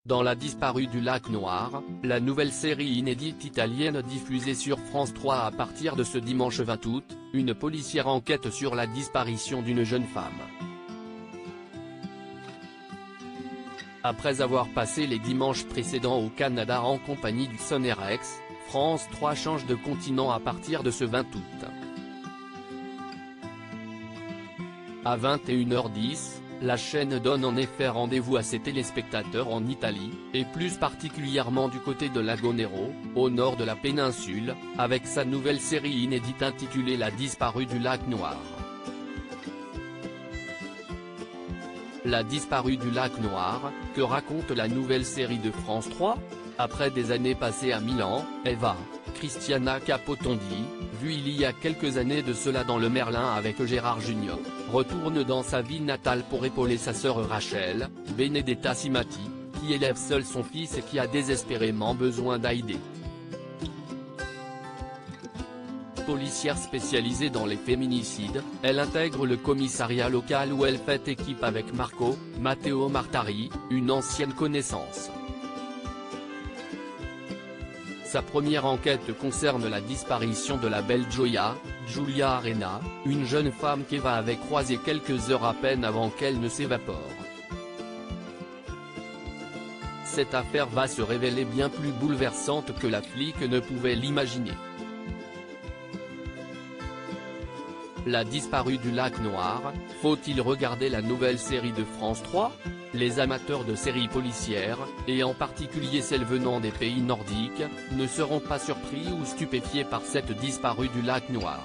Dans La disparue du lac Noir, la nouvelle série inédite italienne diffusée sur France 3 à partir de ce dimanche 20 août, une policière enquête sur la disparition d'une jeune femme. Après avoir passé les dimanches précédents au Canada en compagnie du Sonerex, France 3 change de continent à partir de ce 20 août. À 21h10, la chaîne donne en effet rendez-vous à ses téléspectateurs en Italie, et plus particulièrement du côté de Lago Nero, au nord de la péninsule, avec sa nouvelle série inédite intitulée La disparue du lac Noir. La disparue du lac Noir, que raconte la nouvelle série de France 3 ? Après des années passées à Milan, Eva, Cristiana Capotondi, vue il y a quelques années de cela dans le Merlin avec Gérard Junior, retourne dans sa ville natale pour épauler sa sœur Rachel, Benedetta Simati, qui élève seule son fils et qui a désespérément besoin d'aide. Policière spécialisée dans les féminicides, elle intègre le commissariat local où elle fait équipe avec Marco, Matteo Martari, une ancienne connaissance. Sa première enquête concerne la disparition de la belle Gioia, Giulia Arena, une jeune femme qu'Eva avait croisée quelques heures à peine avant qu'elle ne s'évapore. Cette affaire va se révéler bien plus bouleversante que la flic ne pouvait l'imaginer. La disparue du lac Noir, faut-il regarder la nouvelle série de France 3 ? Les amateurs de séries policières, et en particulier celles venant des pays nordiques, ne seront pas surpris ou stupéfiés par cette disparue du lac Noir.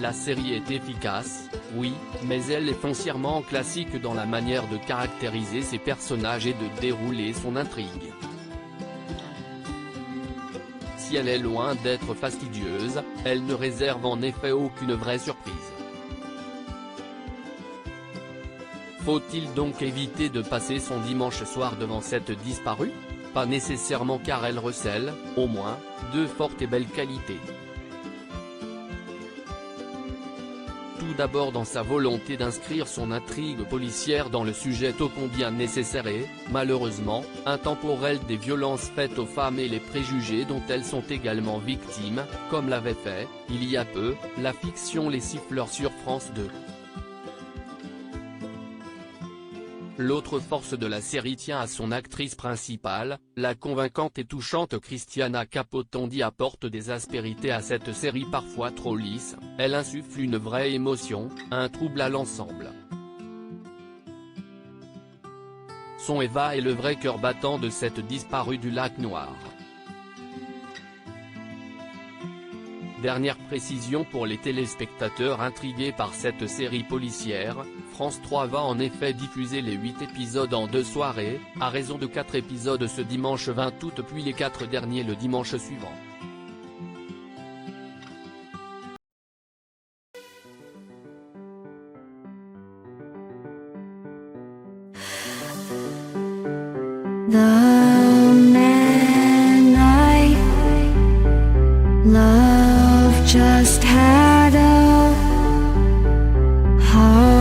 La série est efficace, oui, mais elle est foncièrement classique dans la manière de caractériser ses personnages et de dérouler son intrigue. Si elle est loin d'être fastidieuse, elle ne réserve en effet aucune vraie surprise. Faut-il donc éviter de passer son dimanche soir devant cette disparue ? Pas nécessairement, car elle recèle, au moins, de fortes et belles qualités. Tout d'abord dans sa volonté d'inscrire son intrigue policière dans le sujet ô combien nécessaire et, malheureusement, intemporel des violences faites aux femmes et les préjugés dont elles sont également victimes, comme l'avait fait, il y a peu, la fiction Les Siffleurs sur France 2. L'autre force de la série tient à son actrice principale, la convaincante et touchante Cristiana Capotondi apporte des aspérités à cette série parfois trop lisse, elle insuffle une vraie émotion, un trouble à l'ensemble. Son Eva est le vrai cœur battant de cette disparue du lac Noir. Dernière précision pour les téléspectateurs intrigués par cette série policière, France 3 va en effet diffuser les 8 épisodes en 2 soirées, à raison de 4 épisodes ce dimanche 20 août puis les 4 derniers le dimanche suivant. The man I love just had a heart